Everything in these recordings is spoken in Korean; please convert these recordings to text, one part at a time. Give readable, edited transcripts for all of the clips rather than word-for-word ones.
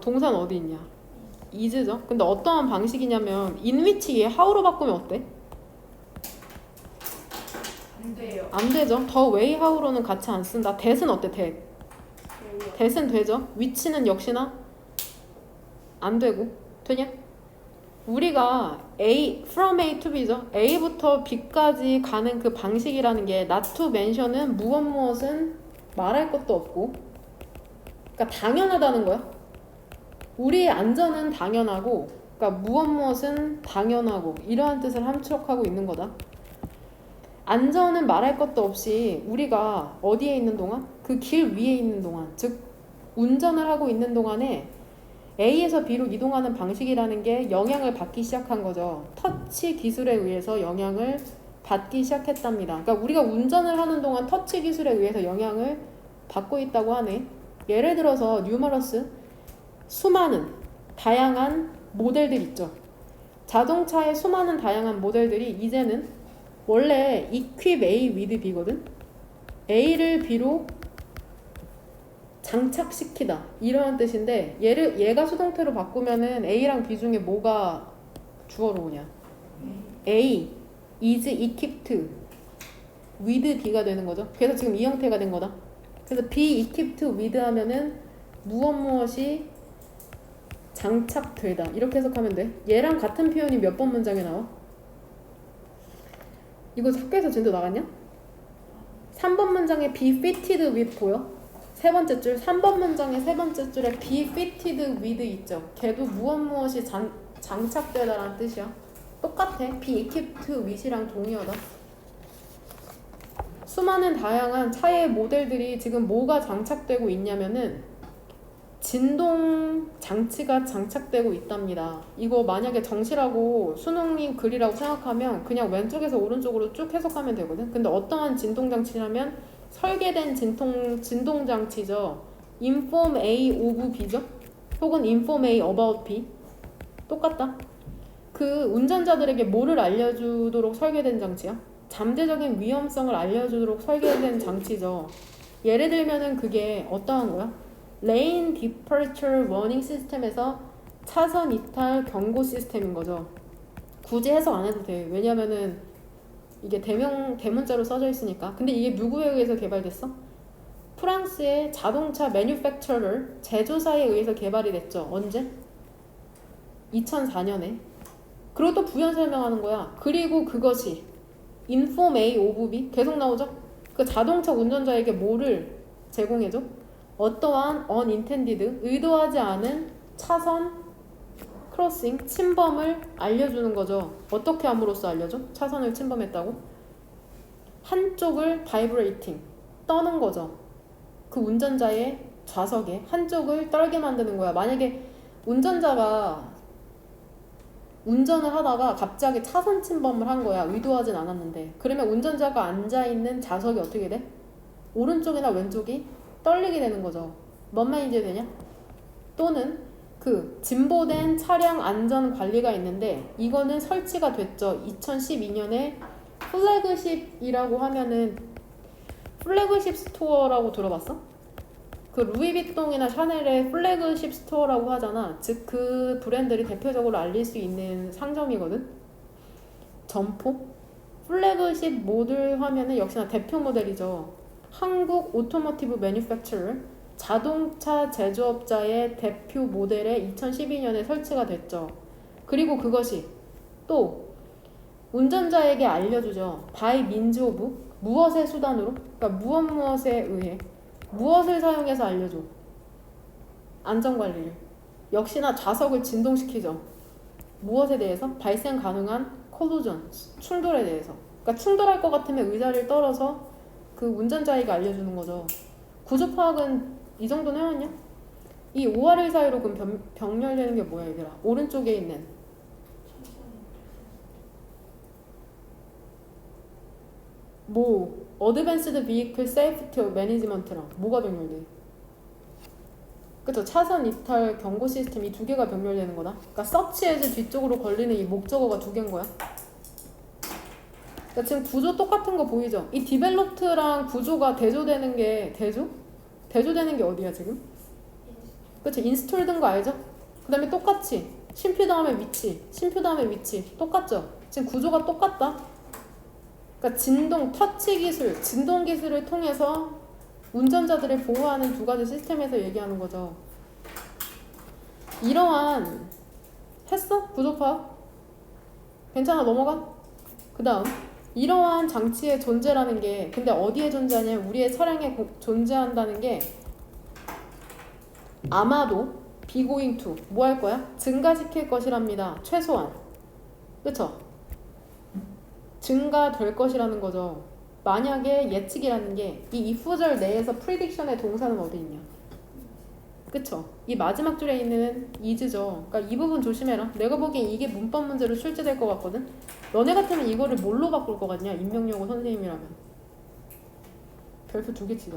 동사는 어디 있냐? is죠. 근데 어떠한 방식이냐면 in which 얘 how로 바꾸면 어때? 안 돼요. 안 되죠. 더 way how로는 같이 안 쓴다. that은 어때? that은 되죠. which는 역시나 안 되고. 되냐? 우리가 from A to B죠. A부터 B까지 가는 그 방식이라는 게 not to mention은 무엇은 말할 것도 없고, 그러니까 당연하다는 거야. 우리의 안전은 당연하고, 그러니까 무엇은 당연하고 이러한 뜻을 함축하고 있는 거다. 안전은 말할 것도 없이 우리가 어디에 있는 동안? 그 길 위에 있는 동안, 즉 운전을 하고 있는 동안에 A에서 B로 이동하는 방식이라는 게 영향을 받기 시작한 거죠. 터치 기술에 의해서 영향을 받기 시작했답니다. 그러니까 우리가 운전을 하는 동안 터치 기술에 의해서 영향을 받고 있다고 하네. 예를 들어서 numerous, 수많은 다양한 모델들 있죠. 자동차의 수많은 다양한 모델들이 이제는 원래 equip A with B거든. A를 B로 장착시키다 이러한 뜻인데, 얘가 수동태로 바꾸면은 A랑 B 중에 뭐가 주어로 오냐? A is equipped with B가 되는 거죠. 그래서 지금 이 형태가 된 거다. 그래서 be equipped with 하면은 무엇이 장착되다 이렇게 해석하면 돼. 얘랑 같은 표현이 몇 번 문장에 나와? 이거 학교에서 진도 나갔냐? 3번 문장에 be fitted with 보여? 세 번째 줄, 3번 문장의 세 번째 줄에 be fitted with 있죠. 걔도 무엇이 장착되다라는 뜻이야. 똑같아. be equipped with이랑 동의어다. 수많은 다양한 차의 모델들이 지금 뭐가 장착되고 있냐면은 진동 장치가 장착되고 있답니다. 이거 만약에 정시라고 수능이 글이라고 생각하면 그냥 왼쪽에서 오른쪽으로 쭉 해석하면 되거든. 근데 어떠한 진동 장치냐면 설계된 진동 장치죠. inform A of B죠. 혹은 inform A about B. 똑같다. 그 운전자들에게 뭐를 알려주도록 설계된 장치야? 잠재적인 위험성을 알려주도록 설계된 장치죠. 예를 들면은 그게 어떠한 거야? Lane Departure Warning 시스템에서 차선 이탈 경고 시스템인 거죠. 굳이 해석 안 해도 돼. 왜냐면은 이게 대문자로 써져 있으니까. 근데 이게 누구에 의해서 개발됐어? 프랑스의 자동차 매뉴팩처러 제조사에 의해서 개발이 됐죠. 언제? 2004년에. 그리고 또 부연 설명하는 거야. 그리고 그것이 inform A of B 계속 나오죠. 그 자동차 운전자에게 뭐를 제공해줘? 어떠한 unintended 의도하지 않은 차선 크로싱 침범을 알려주는 거죠. 어떻게 함으로써 알려줘? 차선을 침범했다고? 한쪽을 vibrating 떠는 거죠. 그 운전자의 좌석에 한쪽을 떨게 만드는 거야. 만약에 운전자가 운전을 하다가 갑자기 차선 침범을 한 거야. 의도하진 않았는데. 그러면 운전자가 앉아있는 좌석이 어떻게 돼? 오른쪽이나 왼쪽이 떨리게 되는 거죠. 뭔 말인지 되냐? 또는 그 진보된 차량 안전 관리가 있는데 이거는 설치가 됐죠. 2012년에 플래그십이라고 하면은 플래그십 스토어라고 들어봤어? 그 루이비통이나 샤넬의 플래그십 스토어라고 하잖아. 즉 그 브랜드를 대표적으로 알릴 수 있는 상점이거든. 점포? 플래그십 모델 하면은 역시나 대표 모델이죠. 한국 오토모티브 매뉴팩처러 자동차 제조업자의 대표 모델에 2012년에 설치가 됐죠. 그리고 그것이 또 운전자에게 알려주죠. by means of 무엇의 수단으로? 그러니까 무엇에 의해 무엇을 사용해서 알려줘? 안전관리를. 역시나 좌석을 진동시키죠. 무엇에 대해서? 발생 가능한 콜루전, 충돌에 대해서. 그러니까 충돌할 것 같으면 의자를 떨어서 그 운전자에게 알려주는 거죠. 구조 파악은 이 정도는 해왔냐? 이 ORL 사이로 그럼 병렬되는 게 뭐야 얘들아? 오른쪽에 있는 뭐 Advanced Vehicle Safety Management랑 뭐가 병렬돼? 그쵸? 차선 이탈 경고 시스템 이 두 개가 병렬되는 거다. 그러니까 서치에서 뒤쪽으로 걸리는 이 목적어가 두 개인 거야. 그러니까 지금 구조 똑같은 거 보이죠? 이 디벨롭트랑 구조가 대조되는 게 대조되는 게 어디야 지금? 그치? 인스톨 된 거 알죠? 그 다음에 똑같이 쉼표 다음에 위치, 쉼표 다음에 위치 똑같죠? 지금 구조가 똑같다. 그러니까 진동, 터치 기술, 진동 기술을 통해서 운전자들을 보호하는 두 가지 시스템에서 얘기하는 거죠. 이러한 했어? 구조 파악? 괜찮아? 넘어가? 그 다음 이러한 장치의 존재라는 게 근데 어디에 존재하냐면 우리의 차량에 존재한다는 게 아마도 be going to 뭐 할 거야? 증가시킬 것이랍니다. 최소한. 그쵸? 증가될 것이라는 거죠. 만약에 예측이라는 게 이 if절 내에서 prediction의 동사는 어디 있냐? 그쵸? 이 마지막 줄에 있는 is죠. 그러니까 이 부분 조심해라. 내가 보기엔 이게 문법 문제로 출제될 것 같거든? 너네 같으면 이거를 뭘로 바꿀 것 같냐? 임명용어 선생님이라면. 별표 2개 치자.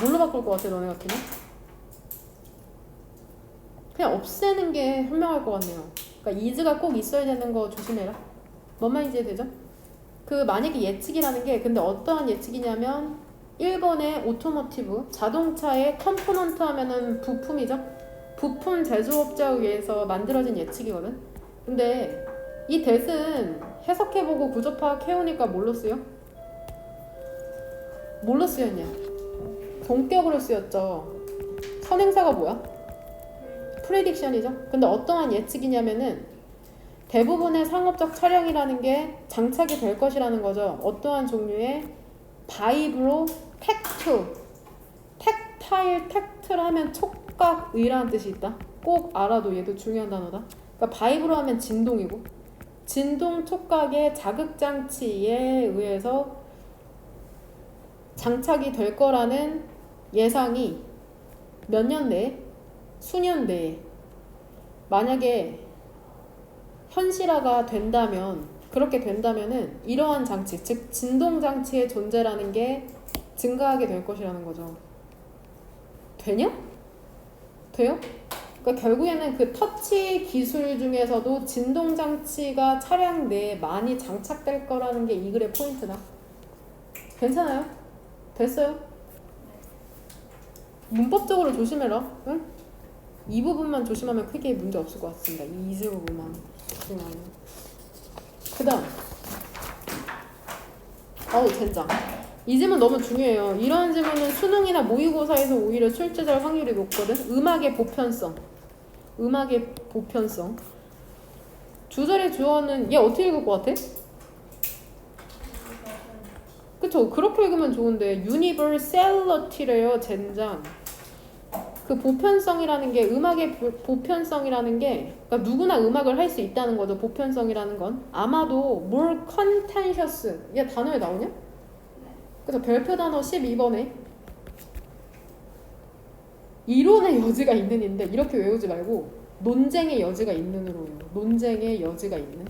뭘로 바꿀 것 같아 너네 같으면? 그냥 없애는 게 현명할 것 같네요. 그러니까 is가 꼭 있어야 되는 거 조심해라. 뭔 말인지 되죠? 그 만약에 예측이라는 게 근데 어떠한 예측이냐면 1번의 오토모티브 자동차의 컴포넌트 하면은 부품이죠. 부품 제조업자에 의해서 만들어진 예측이거든. 근데 이 that은 해석해보고 구조 파악해오니까 뭘로 쓰여? 뭘로 쓰였냐? 동격으로 쓰였죠. 선행사가 뭐야? 프레딕션이죠. 근데 어떠한 예측이냐면은 대부분의 상업적 차량이라는 게 장착이 될 것이라는 거죠. 어떠한 종류의 바이브로 텍투, 텍타일, 텍트를 하면 촉각의라는 뜻이 있다. 꼭 알아도 얘도 중요한 단어다. 그러니까 바이브로 하면 진동이고 진동 촉각의 자극장치에 의해서 장착이 될 거라는 예상이 몇 년 내에? 수년 내에 만약에 현실화가 된다면 그렇게 된다면은 이러한 장치, 즉 진동 장치의 존재라는 게 증가하게 될 것이라는 거죠. 되냐? 돼요? 그러니까 결국에는 그 터치 기술 중에서도 진동 장치가 차량 내에 많이 장착될 거라는 게 이 글의 포인트다. 괜찮아요? 됐어요? 문법적으로 조심해라. 응? 이 부분만 조심하면 크게 문제 없을 것 같습니다. 이 이즈 부분만 조심하면. 그 다음 젠장. 이 질문 너무 중요해요. 이런 질문은 수능이나 모의고사에서 오히려 출제될 확률이 높거든. 음악의 보편성. 음악의 보편성. 주절의 주어는 얘 어떻게 읽을 것 같아? 그쵸? 그렇게 읽으면 좋은데 universality래요. 젠장. 그 보편성이라는 게 음악의 보편성이라는 게 그러니까 누구나 음악을 할 수 있다는 거죠. 보편성이라는 건 아마도 more contentious 얘 단어에 나오냐? 그래서 별표 단어 12번에 이론의 여지가 있는인데 이렇게 외우지 말고 논쟁의 여지가 있는으로 외워. 논쟁의 여지가 있는.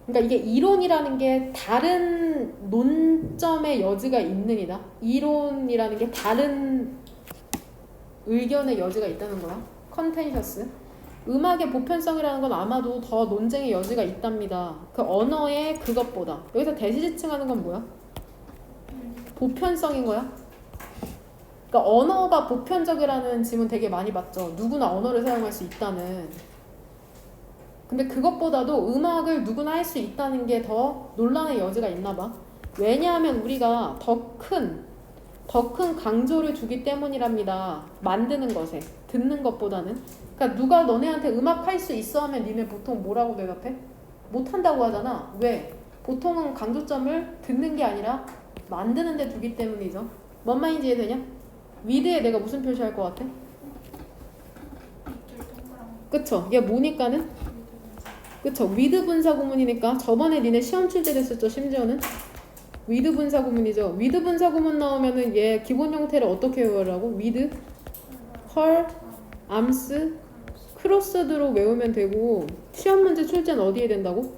그러니까 이게 이론이라는 게 다른 논점의 여지가 있는이다. 이론이라는 게 다른 의견의 여지가 있다는 거야. 컨텐셔스. 음악의 보편성이라는 건 아마도 더 논쟁의 여지가 있답니다. 그 언어의 그것보다. 여기서 대시지칭하는 건 뭐야? 보편성인 거야. 그러니까 언어가 보편적이라는 질문 되게 많이 받죠. 누구나 언어를 사용할 수 있다는. 근데 그것보다도 음악을 누구나 할 수 있다는 게 더 논란의 여지가 있나 봐. 왜냐하면 우리가 더 큰 강조를 주기 때문이랍니다. 만드는 것에. 듣는 것보다는. 그러니까 누가 너네한테 음악 할 수 있어 하면 니네 보통 뭐라고 대답해? 못한다고 하잖아. 왜? 보통은 강조점을 듣는 게 아니라 만드는 데 두기 때문이죠. 뭔 말인지 이해되냐? 위드에 내가 무슨 표시할 것 같아? 그쵸? 얘 뭐니까는? 그쵸? 위드 분사 구문이니까 저번에 니네 시험 출제됐었죠. 심지어는 위드 분사 구문이죠. 위드 분사 구문 나오면은 얘 기본 형태를 어떻게 외우라고? 위드, 헐, 암스, 크로스드로 외우면 되고 시험 문제 출제는 어디에 된다고?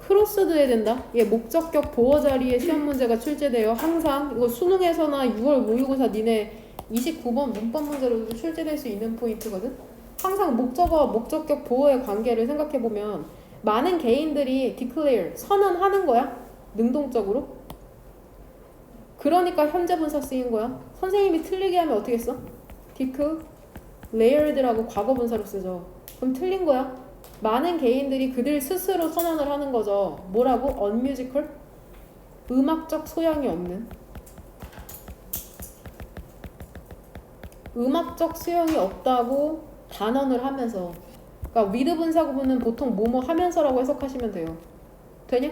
크로스드에 된다. 얘 목적격 보어 자리에 시험 문제가 출제돼요. 항상 이거 수능에서나 6월 모의고사 니네 29번 문법 문제로도 출제될 수 있는 포인트거든. 항상 목적어, 목적격 보어의 관계를 생각해보면 많은 개인들이 declare, 선언하는 거야. 능동적으로. 그러니까 현재 분사 쓰인 거야. 선생님이 틀리게 하면 어떻게 써? declared라고 과거 분사로 쓰죠. 그럼 틀린 거야. 많은 개인들이 그들 스스로 선언을 하는 거죠. 뭐라고? unmusical? 음악적 소양이 없는. 음악적 수용이 없다고 단언을 하면서. 그러니까 with 분사 구문은 보통 뭐뭐 하면서라고 해석하시면 돼요. 되냐?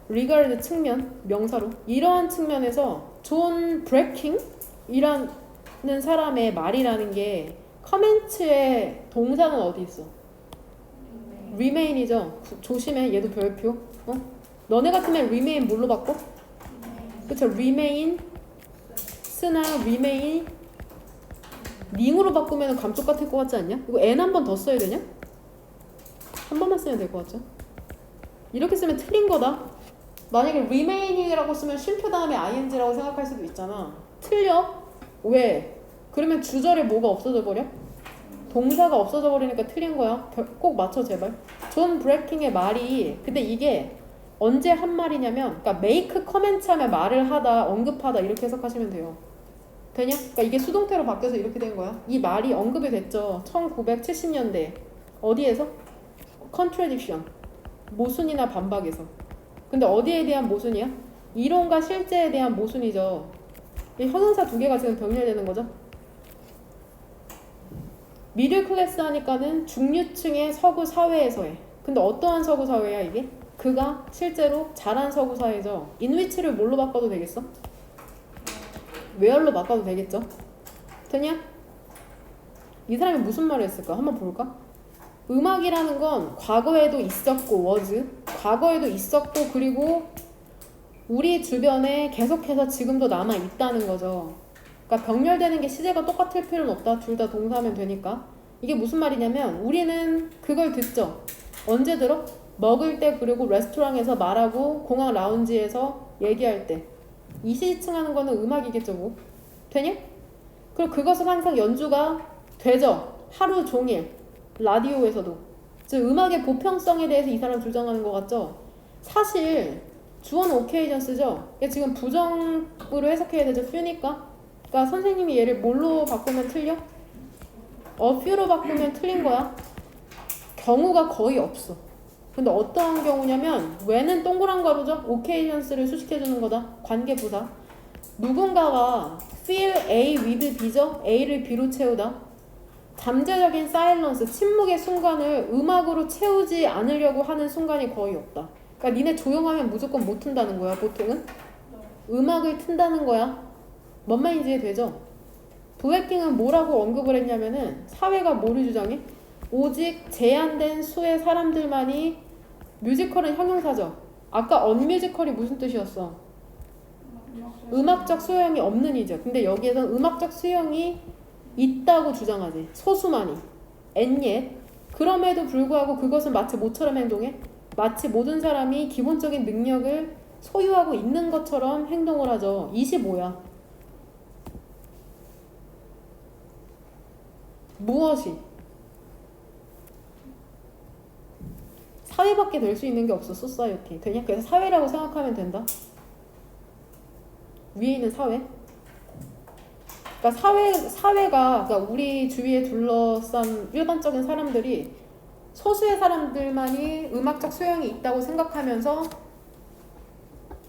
regard 측면, 명사로. 이러한 측면에서 존 브레킹이라는 사람의 말이라는 게 커멘츠의 동사는 어디 있어? remain이죠. 조심해. 얘도 별표. 너네 같으면 remain 뭘로 바꿔? 그쵸? remain 쓰나 remain 링으로 바꾸면 감쪽 같을 것 같지 않냐? 이거 n 한 번 더 써야 되냐? 한 번만 쓰면 될 것 같죠? 이렇게 쓰면 틀린 거다. 만약에 remain이라고 쓰면 쉼표 다음에 ing라고 생각할 수도 있잖아. 틀려? 왜? 그러면 주절에 뭐가 없어져 버려? 동사가 없어져 버리니까 틀린 거야. 꼭 맞춰 제발. 존 브레킹의 말이 근데 이게 언제 한 말이냐면 그러니까 make comment 하면 말을 하다 언급하다 이렇게 해석하시면 돼요. 되냐? 그러니까 이게 수동태로 바뀌어서 이렇게 된 거야. 이 말이 언급이 됐죠. 1970년대 어디에서? contradiction 모순이나 반박에서. 근데 어디에 대한 모순이야? 이론과 실제에 대한 모순이죠. 이 형용사 두 개가 지금 병렬되는 거죠. 미들 클래스 하니까는 중류층의 서구 사회에서의. 근데 어떠한 서구 사회야 이게? 그가 실제로 잘한 서구 사회죠. 인위치를 뭘로 바꿔도 되겠어? 웨어로 바꿔도 되겠죠? 되냐? 이 사람이 무슨 말을 했을까? 한번 볼까? 음악이라는 건 과거에도 있었고 was 과거에도 있었고 그리고 우리 주변에 계속해서 지금도 남아 있다는 거죠. 그러니까 병렬되는 게 시제가 똑같을 필요는 없다. 둘 다 동사하면 되니까. 이게 무슨 말이냐면 우리는 그걸 듣죠. 언제 들어? 먹을 때 그리고 레스토랑에서 말하고 공항 라운지에서 얘기할 때 이 시칭하는 거는 음악이겠죠 뭐. 되냐? 그리고 그것은 항상 연주가 되죠. 하루 종일 라디오에서도. 즉 음악의 보편성에 대해서 이 사람 주장하는 것 같죠. 사실 주어는 occasion스죠. 이게 지금 부정으로 해석해야 되죠. few니까. 그러니까 선생님이 얘를 뭘로 바꾸면 틀려? a few로 바꾸면 틀린 거야. 경우가 거의 없어. 근데 어떠한 경우냐면 when은 동그란 가로죠. occasions를 수식해주는 거다. 관계부사. 누군가가 fill A with B죠. A를 B로 채우다. 잠재적인 사일런스, 침묵의 순간을 음악으로 채우지 않으려고 하는 순간이 거의 없다. 그러니까 니네 조용하면 무조건 못 튼다는 거야. 보통은 음악을 튼다는 거야. 뭔 말인지 이해되죠? 브레킹은 뭐라고 언급을 했냐면은 사회가 뭐를 주장해? 오직 제한된 수의 사람들만이 뮤지컬은 형용사죠. 아까 언뮤지컬이 무슨 뜻이었어? 음악적 수용이 없는 이죠. 근데 여기에서는 음악적 수용이 있다고 주장하지. 소수만이. and yet 그럼에도 불구하고 그것은 마치 모처럼 행동해. 마치 모든 사람이 기본적인 능력을 소유하고 있는 것처럼 행동을 하죠. 25야. 무엇이? 사회밖에 될 수 있는 게 없어. 소사이어티. 되냐? 그래서 사회라고 생각하면 된다. 위에 있는 사회. 그러니까 사회가 그러니까 우리 주위에 둘러싼 일반적인 사람들이 소수의 사람들만이 음악적 소양이 있다고 생각하면서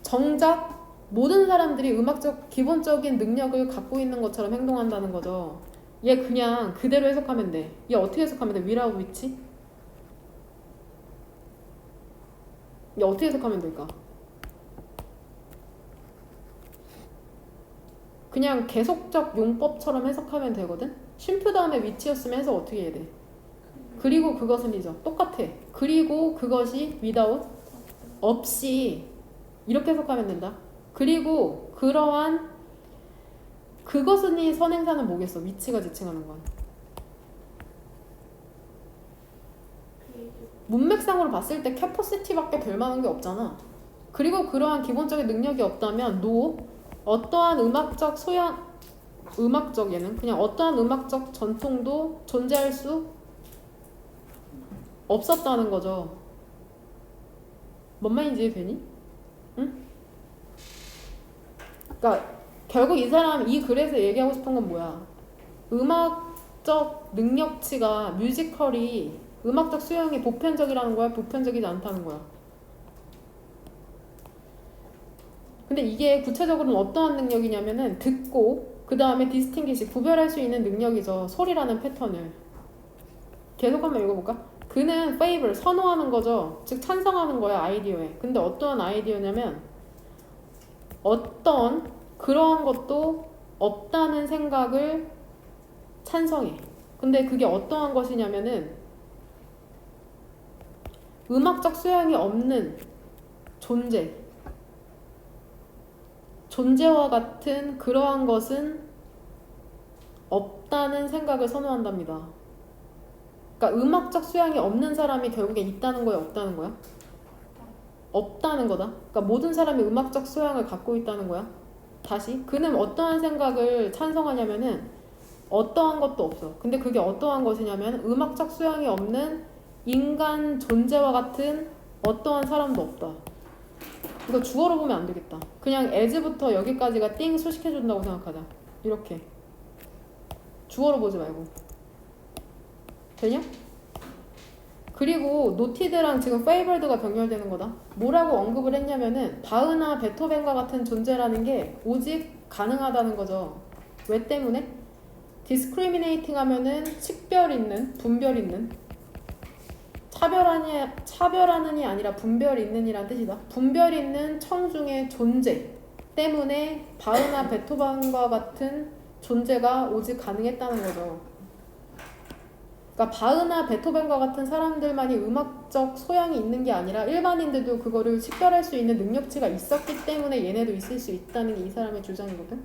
정작 모든 사람들이 음악적 기본적인 능력을 갖고 있는 것처럼 행동한다는 거죠. 얘 그냥 그대로 해석하면 돼. 얘 어떻게 해석하면 돼? without which? 얘 어떻게 해석하면 될까? 그냥 계속적 용법처럼 해석하면 되거든? 쉼표 다음에 위치였으면 해석 어떻게 해야 돼? 그리고 그것은이죠. 똑같아. 그리고 그것이 without 없이 이렇게 해석하면 된다. 그리고 그러한 그것은이 선행사는 뭐겠어? 위치가 지칭하는 건. 문맥상으로 봤을 때 캐퍼시티밖에 별 만한 게 없잖아. 그리고 그러한 기본적인 능력이 없다면 no 어떠한 음악적 소양 음악적에는 그냥 어떠한 음악적 전통도 존재할 수 없었다는 거죠. 뭔 말인지 이해되니? 응? 그러니까 결국 이 사람 이 글에서 얘기하고 싶은 건 뭐야? 음악적 능력치가 뮤지컬이 음악적 수용이 보편적이라는 거야? 보편적이지 않다는 거야? 근데 이게 구체적으로는 어떠한 능력이냐면은 듣고 그 다음에 디스팅기시 구별할 수 있는 능력이죠. 소리라는 패턴을. 계속 한번 읽어볼까? 그는 favor 선호하는 거죠. 즉 찬성하는 거야 아이디어에. 근데 어떠한 아이디어냐면 어떤 그러한 것도 없다는 생각을 찬성해. 근데 그게 어떠한 것이냐면은 음악적 수양이 없는 존재와 같은 그러한 것은 없다는 생각을 선호한답니다. 그러니까 음악적 수양이 없는 사람이 결국에 있다는 거야, 없다는 거야? 없다는 거다. 그러니까 모든 사람이 음악적 수양을 갖고 있다는 거야. 다시 그는 어떠한 생각을 찬성하냐면은 어떠한 것도 없어. 근데 그게 어떠한 것이냐면 음악적 수양이 없는 인간 존재와 같은 어떠한 사람도 없다. 이거 주어로 보면 안 되겠다. 그냥 as부터 여기까지가 띵 수식해준다고 생각하자. 이렇게 주어로 보지 말고. 되냐? 그리고 노티드랑 지금 favored가 병렬되는 거다. 뭐라고 언급을 했냐면은 바흐나 베토벤과 같은 존재라는 게 오직 가능하다는 거죠. 왜 때문에? discriminating 하면은 식별 있는, 분별 있는, 차별하는이 아니라 분별 있는이란 뜻이다. 분별 있는 청중의 존재 때문에 바흐나 베토벤과 같은 존재가 오직 가능했다는 거죠. 그러니까 바흐나 베토벤과 같은 사람들만이 음악적 소양이 있는 게 아니라 일반인들도 그거를 식별할 수 있는 능력치가 있었기 때문에 얘네도 있을 수 있다는 게 이 사람의 주장이거든.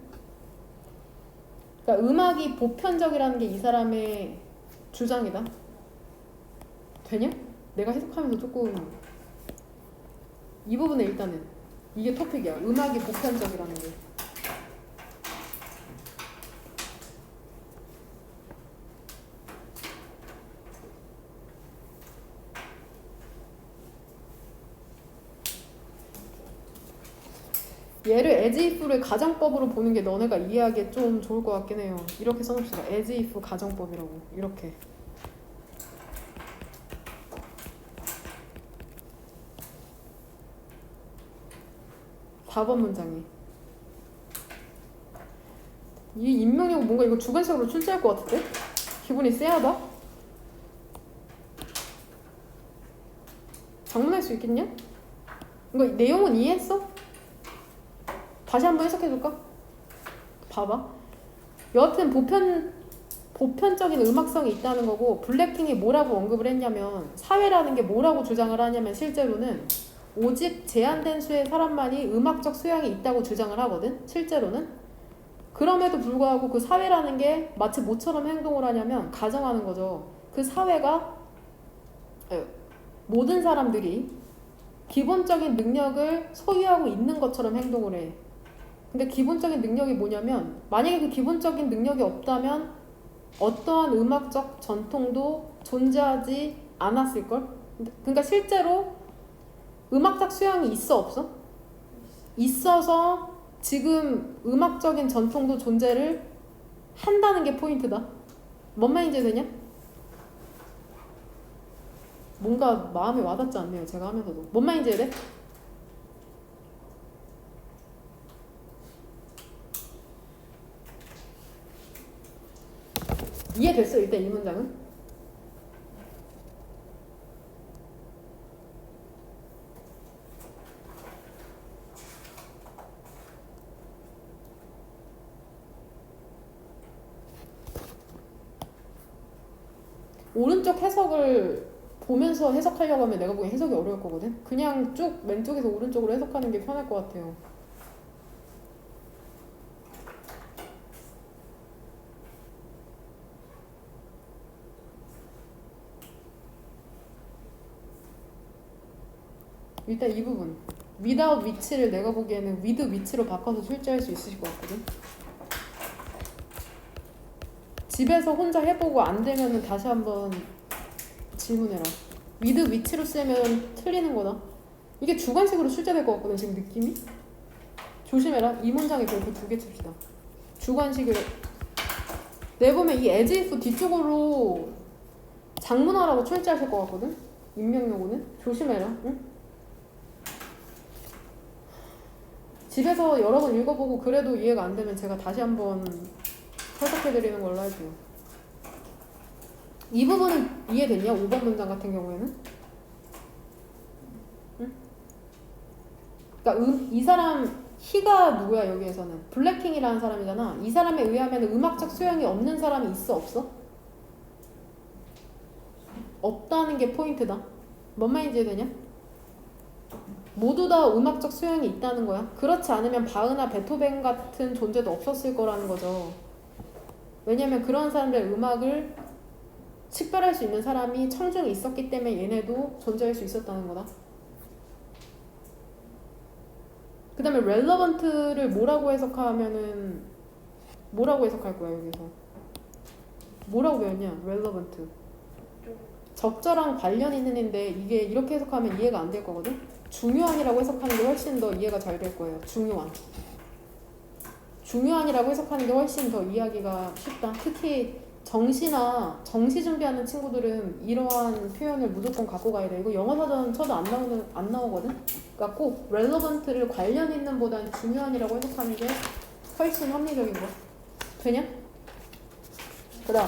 그러니까 음악이 보편적이라는 게 이 사람의 주장이다. 되냐? 내가 해석하면서 조금 이 부분에 일단은 이게 토픽이야. 음악이 보편적이라는 게. 얘를 as if를 가정법으로 보는 게 너네가 이해하기에 좀 좋을 것 같긴 해요. 이렇게 써놓읍시다. as if 가정법이라고. 이렇게. (4번) 문장이 이 인명이고 뭔가 이거 주관식으로 출제할 것 같은데? 기분이 쎄하다? 장문할 수 있겠냐? 이거 내용은 이해했어? 다시 한번 해석해줄까? 봐봐. 여하튼 보편적인 음악성이 있다는 거고 블랙킹이 뭐라고 언급을 했냐면 사회라는 게 뭐라고 주장을 하냐면 실제로는 오직 제한된 수의 사람만이 음악적 수양이 있다고 주장을 하거든. 실제로는. 그럼에도 불구하고 그 사회라는 게 마치 뭐처럼 행동을 하냐면 가정하는 거죠. 그 사회가 모든 사람들이 기본적인 능력을 소유하고 있는 것처럼 행동을 해. 근데 기본적인 능력이 뭐냐면 만약에 그 기본적인 능력이 없다면 어떠한 음악적 전통도 존재하지 않았을걸? 그러니까 실제로 음악적 수양이 있어 없어? 있어서 지금 음악적인 전통도 존재를 한다는 게 포인트다. 뭔 말인지 되냐? 뭔가 마음에 와닿지 않네요. 제가 하면서도. 뭔 말인지 돼? 이해됐어? 일단 이 문장은? 오른쪽 해석을 보면서 해석하려고 하면 내가 보기엔 해석이 어려울 거거든? 그냥 쭉 왼쪽에서 오른쪽으로 해석하는 게 편할 것 같아요. 일단 이 부분 without which를 내가 보기에는 with which로 바꿔서 출제할 수 있으실 것 같거든. 집에서 혼자 해보고 안 되면은 다시 한번 질문해라. with which로 쓰면 틀리는 거다. 이게 주관식으로 출제될 것 같거든 지금 느낌이. 조심해라. 이 문장에 별표 2개 칩시다. 주관식을 내보면 이 as if 뒤쪽으로 장문화라고 출제하실 것 같거든? 임명용어는? 조심해라. 응? 집에서 여러 번 읽어보고 그래도 이해가 안 되면 제가 다시 한번 해석해드리는 걸로 할게요. 이 부분은 이해됐냐? 5번 문장 같은 경우에는? 응? 그러니까 이 사람 희가 누구야 여기에서는? 블랙킹이라는 사람이잖아. 이 사람에 의하면 음악적 소양이 없는 사람이 있어 없어? 없다는 게 포인트다. 뭔 말인지 이해되냐? 모두 다 음악적 소양이 있다는 거야. 그렇지 않으면 바흐나 베토벤 같은 존재도 없었을 거라는 거죠. 왜냐면 그런 사람들의 음악을 식별할 수 있는 사람이 청중에 있었기 때문에 얘네도 존재할 수 있었다는 거다. 그 다음에 relevant를 뭐라고 해석하면은 뭐라고 해석할 거야 여기서? 뭐라고 배웠냐? relevant 적절한 관련 있는인데 이게 이렇게 해석하면 이해가 안 될 거거든? 중요한이라고 해석하는 게 훨씬 더 이해가 잘 될 거예요. 중요한이라고 해석하는 게 훨씬 더 이해하기가 쉽다. 특히 정시 준비하는 친구들은 이러한 표현을 무조건 갖고 가야 돼. 이거 영어 사전 쳐도 안 나오거든? 그러니까 꼭 relevant를 관련 있는 보다는 중요한이라고 해석하는 게 훨씬 합리적인 거. 되냐? 그 다음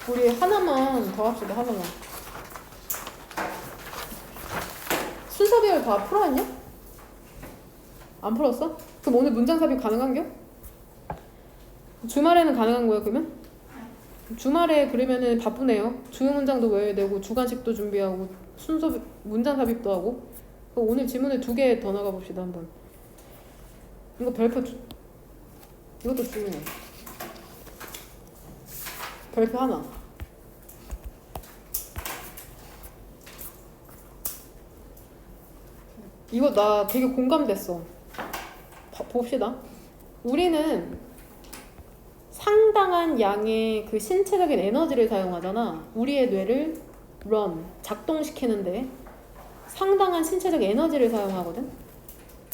우리 하나만 더 합시다. 하나만. 순서비율 다 풀어왔냐? 안 풀었어? 그럼 오늘 문장 삽입 가능한겨? 주말에는 가능한 거야 그러면? 주말에 그러면은 바쁘네요. 주요 문장도 외워야 되고 주관식도 준비하고 순서 문장 삽입도 하고. 그럼 오늘 지문을 2개 더 나가 봅시다 한번. 이거 별표 이것도 중요해. 별표 하나. 이거 나 되게 공감됐어. 봅시다. 우리는 상당한 양의 그 신체적인 에너지를 사용하잖아. 우리의 뇌를 작동시키는데 상당한 신체적 에너지를 사용하거든.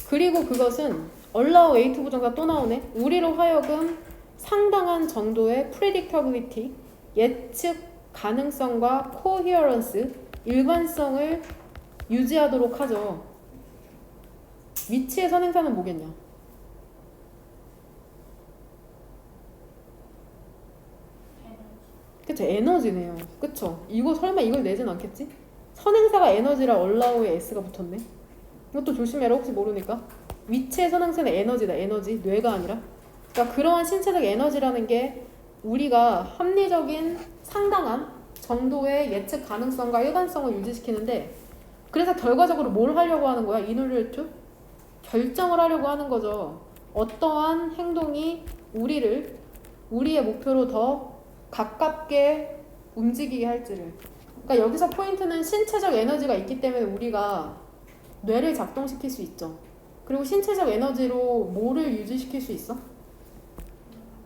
그리고 그것은 allow A to 부정사 또 나오네. 우리로 하여금 상당한 정도의 predictability, 예측 가능성과 coherence, 일관성을 유지하도록 하죠. 위치의 선행사는 뭐겠냐? 그쵸, 에너지네요. 그쵸? 이거 설마 이걸 내진 않겠지? 선행사가 에너지라 allow에 s가 붙었네. 이것도 조심해라. 혹시 모르니까. 위치의 선행사는 에너지다. 에너지. 뇌가 아니라. 그러니까 그러한 신체적 에너지라는 게 우리가 합리적인 상당한 정도의 예측 가능성과 일관성을 유지시키는데, 그래서 결과적으로 뭘 하려고 하는 거야? 이놀류투? 결정을 하려고 하는 거죠. 어떠한 행동이 우리의 목표로 더 가깝게 움직이게 할지를. 그러니까 여기서 포인트는 신체적 에너지가 있기 때문에 우리가 뇌를 작동시킬 수 있죠. 그리고 신체적 에너지로 뭐를 유지시킬 수 있어?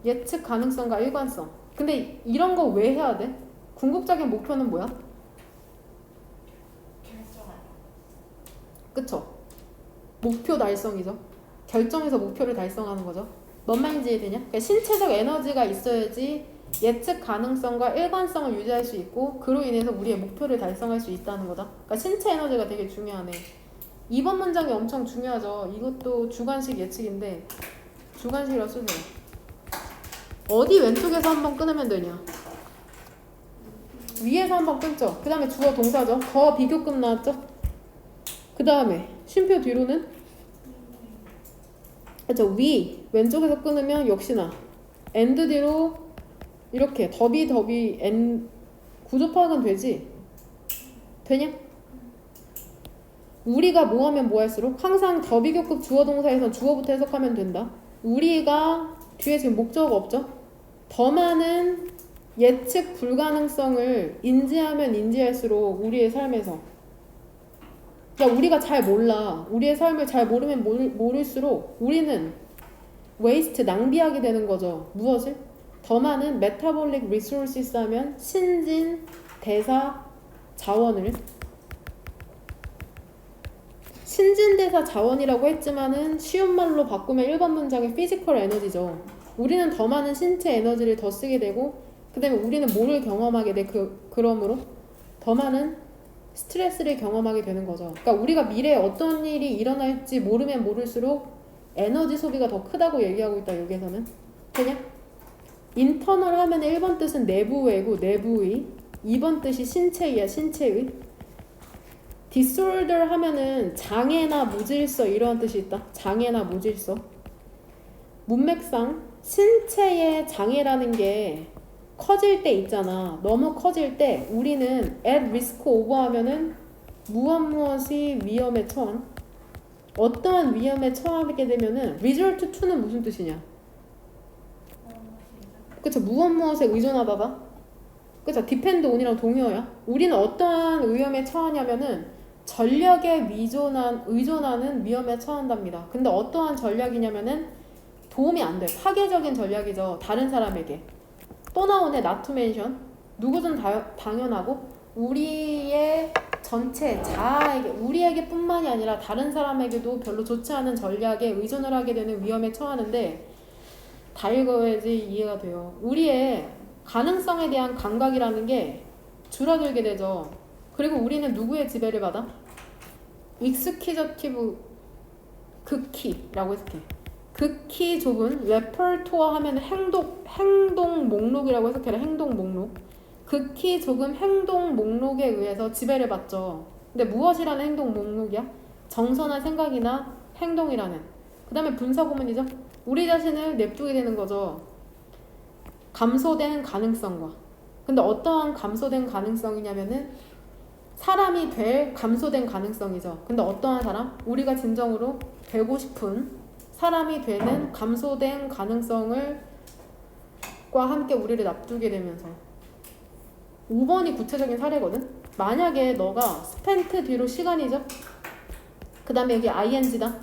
예측 가능성과 일관성. 근데 이런 거 왜 해야 돼? 궁극적인 목표는 뭐야? 그쵸? 목표 달성이죠. 결정해서 목표를 달성하는 거죠. 뭔 말인지 이해되냐? 그러니까 신체적 에너지가 있어야지 예측 가능성과 일관성을 유지할 수 있고 그로 인해서 우리의 목표를 달성할 수 있다는 거다. 그러니까 신체 에너지가 되게 중요하네. 2번 문장이 엄청 중요하죠. 이것도 주관식 예측인데 주관식이라고 쓰세요. 어디 왼쪽에서 한번 끊으면 되냐? 위에서 한번 끊죠. 그 다음에 주어 동사죠. 더 비교급 나왔죠? 그 다음에 쉼표 뒤로는 그렇죠. 왼쪽에서 끊으면 역시나 and 뒤로 이렇게 더비 n 구조 파악은 되지? 되냐? 우리가 뭐 하면 뭐 할수록 항상 더 비교급 주어 동사에선 주어부터 해석하면 된다. 우리가 뒤에 지금 목적어가 없죠? 더 많은 예측 불가능성을 인지하면 인지할수록 우리의 삶에서, 그러니까 우리가 잘 몰라. 우리의 삶을 잘 모르면 모를수록 우리는 waste, 낭비하게 되는 거죠. 무엇을? 더 많은 metabolic resources 하면 신진 대사 자원을 신진대사 자원이라고 했지만은 쉬운 말로 바꾸면 1번 문장의 피지컬 에너지죠. 우리는 더 많은 신체 에너지를 더 쓰게 되고 그 다음에 우리는 뭐를 경험하게 돼? 그러므로 더 많은 스트레스를 경험하게 되는 거죠. 그러니까 우리가 미래에 어떤 일이 일어날지 모르면 모를수록 에너지 소비가 더 크다고 얘기하고 있다. 여기에서는 그냥 인터널 하면 1번 뜻은 내부외고 내부의, 2번 뜻이 신체이야. 신체의. disorder 하면은 장애나 무질서 이러한 뜻이 있다. 장애나 무질서. 문맥상 신체의 장애라는 게 커질 때 있잖아. 너무 커질 때 우리는 at risk of 하면은 무엇이 위험에 처한, 어떠한 위험에 처하게 되면은 resort to는 무슨 뜻이냐? 그쵸? 무엇에 의존하다가, 그쵸? depend on이랑 동의어야. 우리는 어떠한 위험에 처하냐면은 전략에 의존하는 위험에 처한답니다. 근데 어떠한 전략이냐면은 도움이 안 돼. 파괴적인 전략이죠. 다른 사람에게. 또 나오네. not to mention. 누구든 당연하고 우리의 전체 자아에게, 우리에게 뿐만이 아니라 다른 사람에게도 별로 좋지 않은 전략에 의존을 하게 되는 위험에 처하는데, 다 읽어야지 이해가 돼요. 우리의 가능성에 대한 감각이라는 게 줄어들게 되죠. 그리고 우리는 누구의 지배를 받아? 익스퀴저티브, 극히라고 해석해. 극히 좁은 레퍼토어 하면 행동 목록이라고 해석해라. 행동 목록. 극히 좁은 행동 목록에 의해서 지배를 받죠. 근데 무엇이라는 행동 목록이야? 정선한 생각이나 행동이라는. 그 다음에 분사구문이죠. 우리 자신을 냅두게 되는 거죠. 감소된 가능성과. 근데 어떠한 감소된 가능성이냐면은 사람이 될 감소된 가능성이죠. 근데 어떠한 사람? 우리가 진정으로 되고 싶은 사람이 되는 감소된 가능성을 과 함께 우리를 납두게 되면서. 5번이 구체적인 사례거든. 만약에 너가 spent 뒤로 시간이죠. 그 다음에 여기 ing다.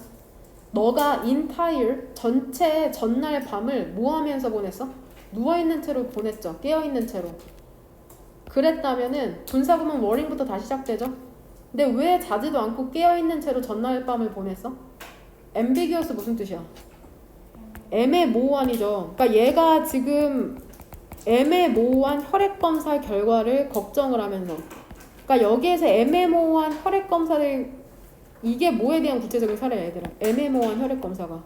너가 entire 전체 전날 밤을 뭐 하면서 보냈어? 누워있는 채로 보냈죠. 깨어있는 채로. 그랬다면은 분사구문 워링부터 다시 시작되죠. 근데 왜 자지도 않고 깨어있는 채로 전날 밤을 보냈어? ambiguous 무슨 뜻이야? 애매모호한이죠. 그러니까 얘가 지금 애매모호한 혈액검사 결과를 걱정을 하면서, 그러니까 여기에서 애매모호한 혈액검사를, 이게 뭐에 대한 구체적인 사례야 얘들아. 애매모호한 혈액검사가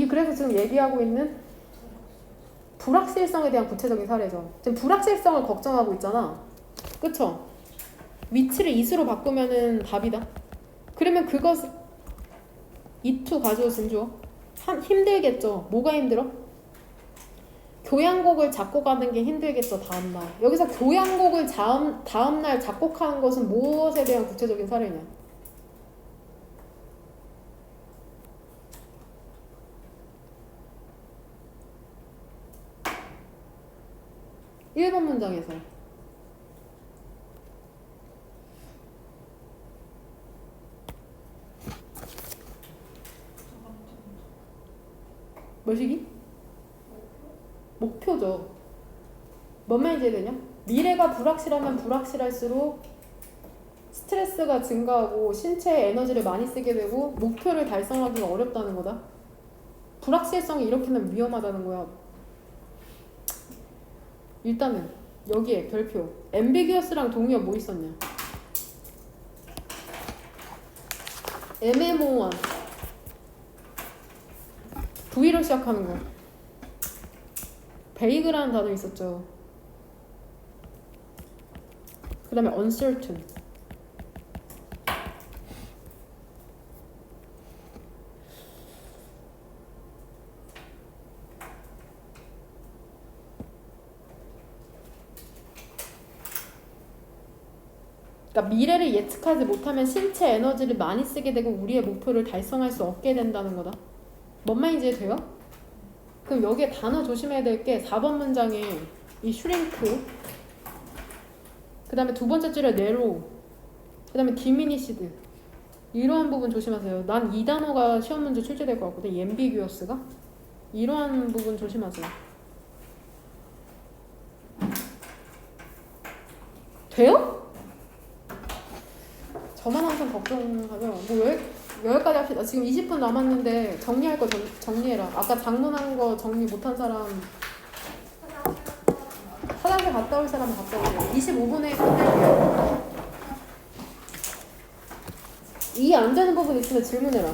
그래서 지금 얘기하고 있는 불확실성에 대한 구체적인 사례죠. 지금 불확실성을 걱정하고 있잖아. 그쵸? 위치를 is로 바꾸면은 답이다. 그러면 그것 it 가지고 진주어 힘들겠죠. 뭐가 힘들어? 교향곡을 작곡하는 게 힘들겠죠. 다음날. 여기서 교향곡을 다음날 작곡하는 것은 무엇에 대한 구체적인 사례냐? (1번) 문장에서 뭐시기? 목표죠. 뭔 말인지 이해되냐? 미래가 불확실하면 불확실할수록 스트레스가 증가하고 신체에 에너지를 많이 쓰게 되고 목표를 달성하기가 어렵다는 거다. 불확실성이 이렇게는 위험하다는 거야. 일단은 여기에 별표 ambiguous랑 동의어 뭐 있었냐? 애매모호한 V로 시작하는 거. vague라는 단어 있었죠. 그 다음에 uncertain. 그러니까 미래를 예측하지 못하면 신체 에너지를 많이 쓰게 되고 우리의 목표를 달성할 수 없게 된다는 거다. 뭔 말인지 돼요? 그럼 여기에 단어 조심해야 될 게 4번 문장에 이 shrink, 그 다음에 두 번째 줄에 narrow, 그 다음에 diminished, 이러한 부분 조심하세요. 난 이 단어가 시험 문제 출제될 것 같거든. ambiguous가. 이러한 부분 조심하세요. 돼요? 저만 항상 걱정하면 뭐 여기까지 합시다. 지금 20분 남았는데 정리할 거 정리해라. 아까 장문한 거 정리 못한 사람 화장실 갔다 올 사람 갔다 오세요. 25분에 끝낼게요. 이해 안 되는 부분 있으면 질문해라.